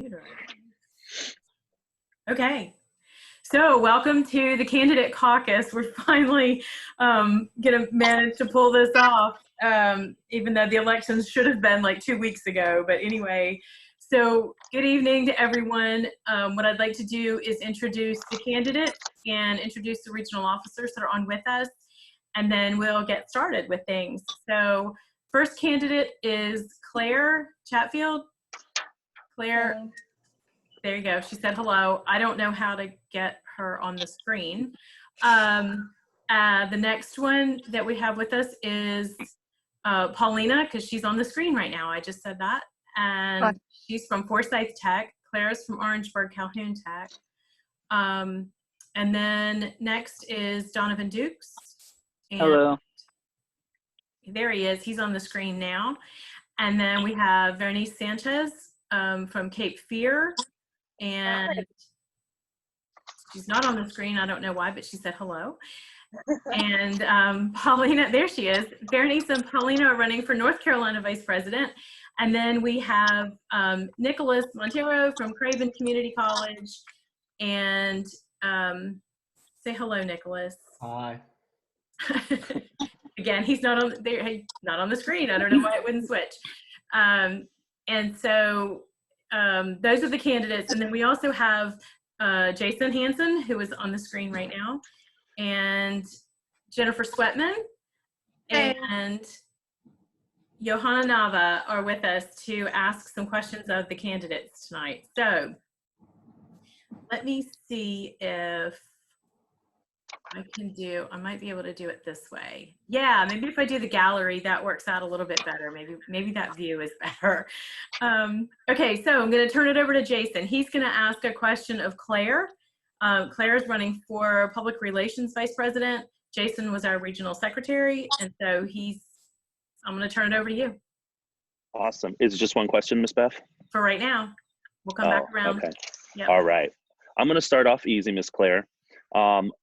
computer. Okay. So welcome to the candidate caucus. We're finally going to manage to pull this off, even though the elections should have been like 2 weeks ago. But anyway, so good evening to everyone. What I'd like to do is introduce the candidates and introduce the regional officers that are on with us, and then we'll get started with things. So first candidate is Claire Chatfield. Claire. Hello. There you go. She said hello. I don't know how to get her on the screen. The next one that we have with us is Paulina, because she's on the screen right now. I just said that. And she's from Forsyth Tech. Claire's from Orangeburg Calhoun Tech. And then next is Donovan Dukes. And hello. There he is. He's on the screen now. And then we have Vernice Sanchez from Cape Fear. And she's not on the screen. I don't know why, but she said hello. And Paulina, there she is. Bernice and Paulina are running for North Carolina Vice President. And then we have Nicholas Montero from Craven Community College. And say hello, Nicholas. Hi. Again, he's not on there. Not on the screen. I don't know why it wouldn't switch. And so those are the candidates. And then we also have Jason Hansen, who is on the screen right now, and Jennifer Sweatman and Johanna Nava are with us to ask some questions of the candidates tonight. So let me see if I might be able to do it this way. Yeah, maybe if I do the gallery, that works out a little bit better. Maybe that view is better. Okay, so I'm going to turn it over to Jason. He's going to ask a question of Claire. Claire is running for Public Relations Vice President. Jason was our regional secretary, and so I'm going to turn it over to you. Awesome. Is it just one question, Ms. Beth? For right now. We'll come back around. Okay. Yep. All right. I'm going to start off easy, Ms. Claire.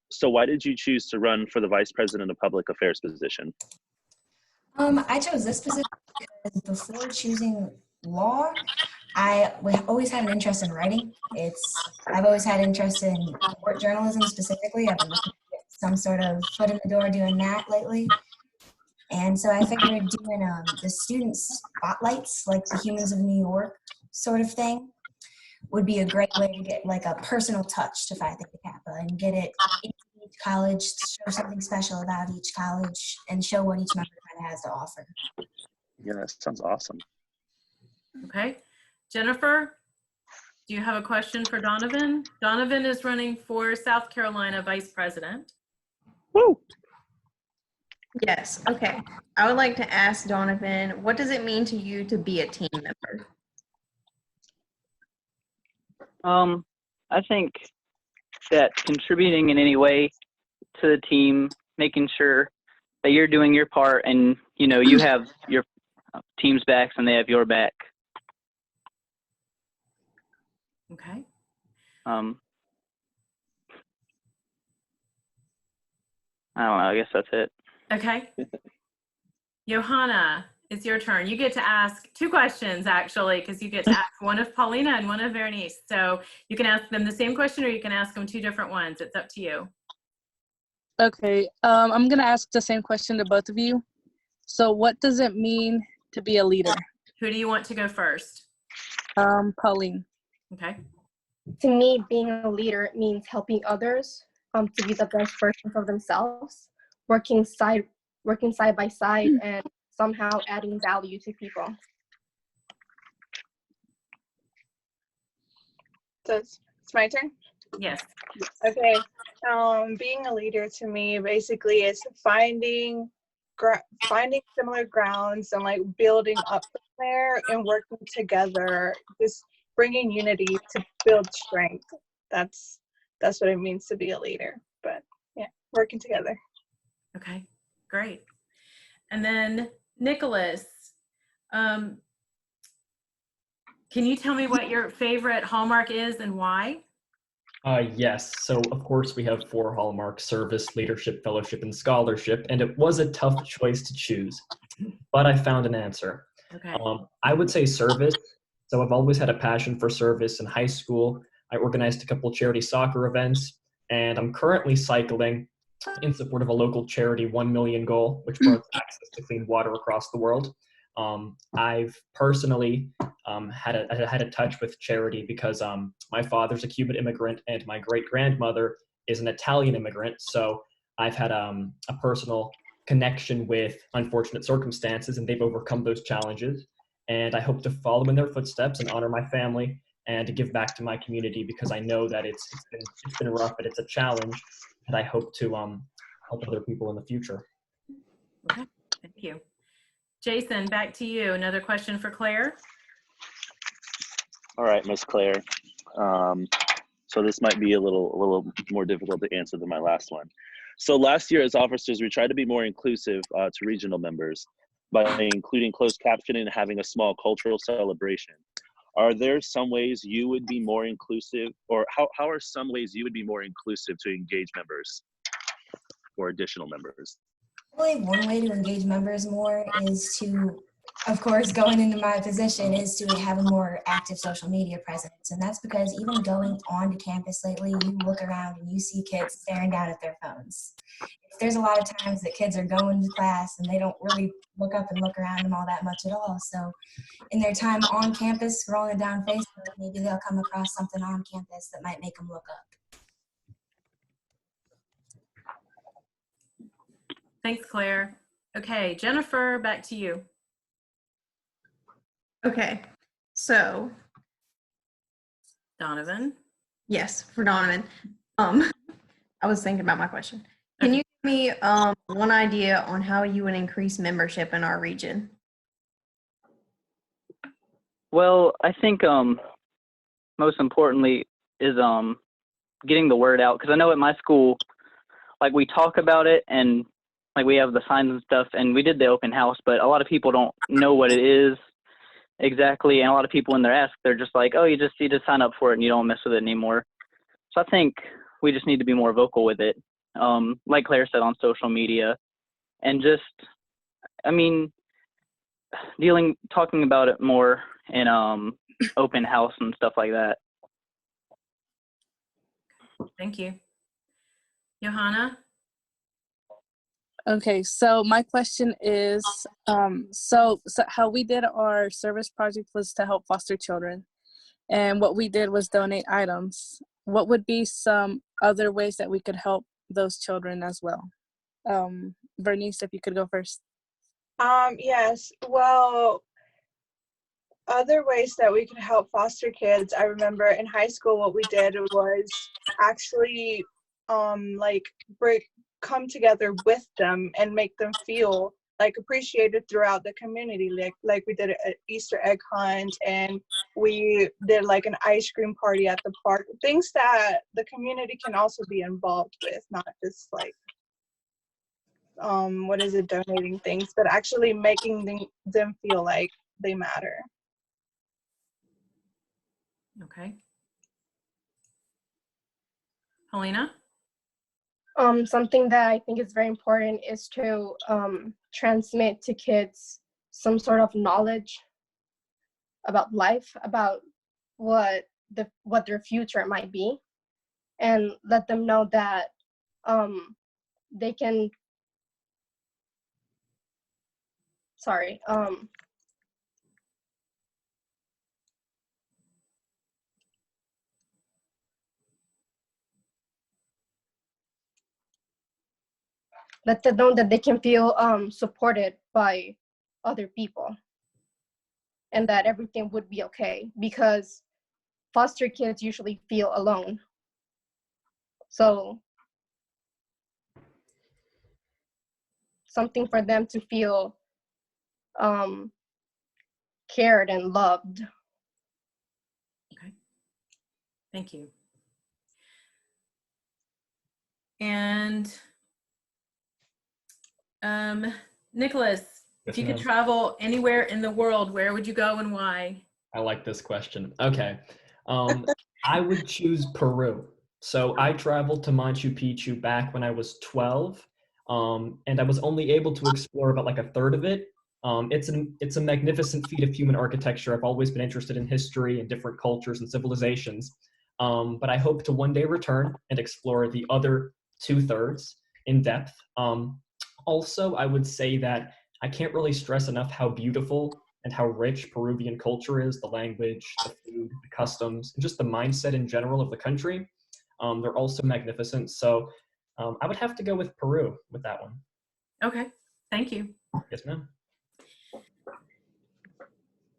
So why did you choose to run for the Vice President of Public Affairs position? I chose this position because before choosing law, I always had an interest in writing. I've always had interest in court journalism specifically. I've been looking to get some sort of foot in the door doing that lately. And so I figured doing the student spotlights, like the Humans of New York sort of thing, would be a great way to get like a personal touch to Phi Theta Kappa and get it into each college, show something special about each college, and show what each member kind of has to offer. Yeah, that sounds awesome. Okay. Jennifer, do you have a question for Donovan? Donovan is running for South Carolina Vice President. Woo! Yes, okay. I would like to ask Donovan, what does it mean to you to be a team member? I think that contributing in any way to the team, making sure that you're doing your part and, you know, you have your team's backs and they have your back. Okay. I don't know, I guess that's it. Okay. Johanna, it's your turn. You get to ask 2 questions, actually, because you get to ask one of Paulina and one of Vernice. So you can ask them the same question or you can ask them 2 different ones. It's up to you. Okay, I'm going to ask the same question to both of you. So what does it mean to be a leader? Who do you want to go first? Pauline. Okay. To me, being a leader means helping others to be the best version of themselves, working side by side, and somehow adding value to people. So it's my turn? Yes. Okay. Being a leader to me basically is finding similar grounds and like building up from there and working together, just bringing unity to build strength. That's what it means to be a leader. But yeah, working together. Okay, great. And then Nicholas, can you tell me what your favorite hallmark is and why? Yes, so of course we have 4 hallmarks: service, leadership, fellowship, and scholarship, and it was a tough choice to choose, but I found an answer. Okay. I would say service, So I've always had a passion for service. In high school, I organized a couple charity soccer events, and I'm currently cycling in support of a local charity 1 million goal, which promotes access to clean water across the world. I've personally had a touch with charity because my father's a Cuban immigrant and my great-grandmother is an Italian immigrant. So I've had a personal connection with unfortunate circumstances, and they've overcome those challenges. And I hope to follow in their footsteps and honor my family and to give back to my community, because I know that it's been rough, but it's a challenge, and I hope to help other people in the future. Okay, thank you. Jason, back to you. Another question for Claire. All right, Miss Claire. So this might be a little more difficult to answer than my last one. So last year as officers, we tried to be more inclusive to regional members by including closed captioning and having a small cultural celebration. Are there some ways you would be more inclusive, or how are some ways you would be more inclusive to engage members or additional members? I believe one way to engage members more is to, of course, going into my position, is to have a more active social media presence. And that's because even going onto campus lately, you look around and you see kids staring down at their phones. There's a lot of times that kids are going to class and they don't really look up and look around them all that much at all. So in their time on campus, scrolling down Facebook, maybe they'll come across something on campus that might make them look up. Thanks, Claire. Okay, Jennifer, back to you. Okay, so Donovan. yes, for Donovan. I was thinking about my question. Can you give me one idea on how you would increase membership in our region? Well, I think most importantly is getting the word out, because I know at my school, like, we talk about it and like we have the signs and stuff, and we did the open house, but a lot of people don't know what it is exactly, and a lot of people when they're asked, they're just like, oh, you just sign up for it and you don't mess with it anymore. So I think we just need to be more vocal with it, like Claire said, on social media, and just, I mean, talking about it more in open house and stuff like that. Thank you. Johanna? Okay, so my question is, so how we did our service project was to help foster children. And what we did was donate items. What would be some other ways that we could help those children as well? Bernice, if you could go first. Yes, well, other ways that we could help foster kids, I remember in high school what we did was actually come together with them and make them feel like appreciated throughout the community, like we did an Easter egg hunt, and we did like an ice cream party at the park, things that the community can also be involved with, not just like donating things, but actually making them feel like they matter. Okay. Helena? Something that I think is very important is to transmit to kids some sort of knowledge about life, about what their future might be, and let them know that they can. Let them know that they can feel supported by other people, and that everything would be okay, because foster kids usually feel alone. So something for them to feel cared and loved. Okay. Thank you. And Nicholas, if you could travel anywhere in the world, where would you go and why? I like this question. Okay. I would choose Peru. So I traveled to Machu Picchu back when I was 12, and I was only able to explore about like a third of it. It's a magnificent feat of human architecture. I've always been interested in history and different cultures and civilizations, but I hope to one day return and explore the other 2/3 in depth. Also, I would say that I can't really stress enough how beautiful and how rich Peruvian culture is, the language, the food, the customs, and just the mindset in general of the country. They're also magnificent. So I would have to go with Peru with that one. Okay, thank you. Yes, ma'am.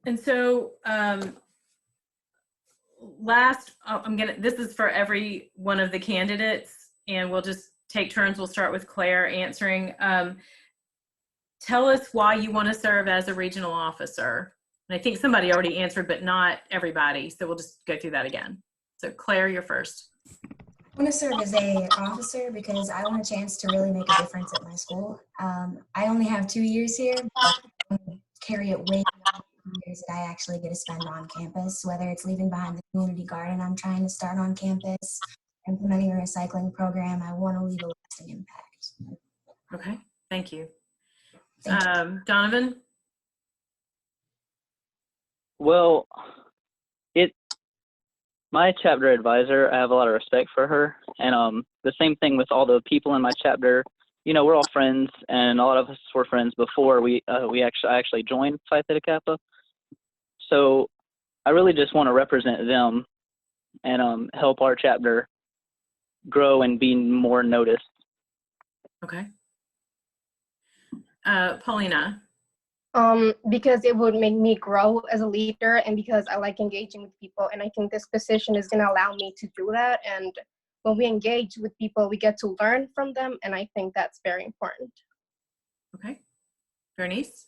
And so this is for every one of the candidates, and we'll just take turns. We'll start with Claire answering. Tell us why you want to serve as a regional officer. And I think somebody already answered, but not everybody. So we'll just go through that again. So Claire, you're first. I want to serve as a officer because I want a chance to really make a difference at my school. I only have 2 years here, but I want to carry it way beyond the years that I actually get to spend on campus, whether it's leaving behind the community garden I'm trying to start on campus, implementing a recycling program. I want to leave a lasting impact. Okay, thank you. Thank you. Donovan? Well, my chapter advisor, I have a lot of respect for her, and the same thing with all the people in my chapter. You know, we're all friends, and a lot of us were friends before I actually joined Phi Theta Kappa. So I really just want to represent them and help our chapter grow and be more noticed. Okay. Paulina? Because it would make me grow as a leader, and because I like engaging with people, and I think this position is going to allow me to do that. And when we engage with people, we get to learn from them, and I think that's very important. Okay. Bernice?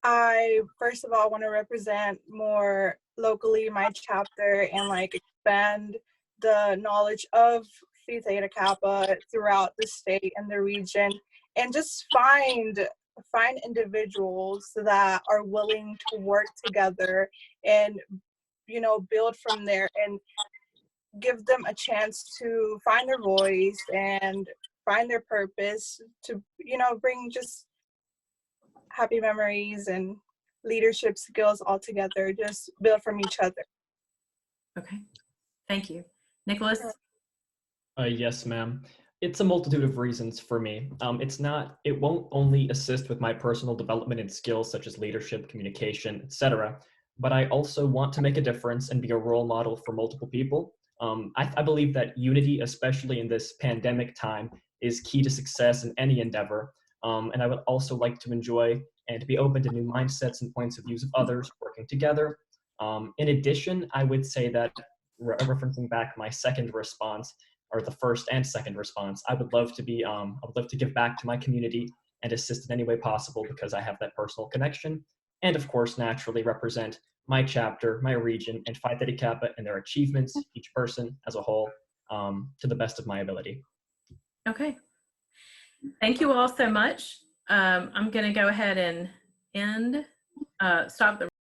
I first of all want to represent more locally my chapter and like expand the knowledge of Phi Theta Kappa throughout the state and the region, and just find individuals that are willing to work together and, you know, build from there and give them a chance to find their voice and find their purpose to, you know, bring just happy memories and leadership skills all together, just build from each other. Okay, thank you. Nicholas? Yes, ma'am. It's a multitude of reasons for me. It won't only assist with my personal development and skills such as leadership, communication, etc., but I also want to make a difference and be a role model for multiple people. I believe that unity, especially in this pandemic time, is key to success in any endeavor. And I would also like to enjoy and be open to new mindsets and points of views of others working together. In addition, I would say that, referencing back my second response, or the first and second response, I would love to give back to my community and assist in any way possible because I have that personal connection. And of course, naturally represent my chapter, my region, and Phi Theta Kappa and their achievements, each person as a whole, to the best of my ability. Okay. Thank you all so much. I'm going to go ahead and stop the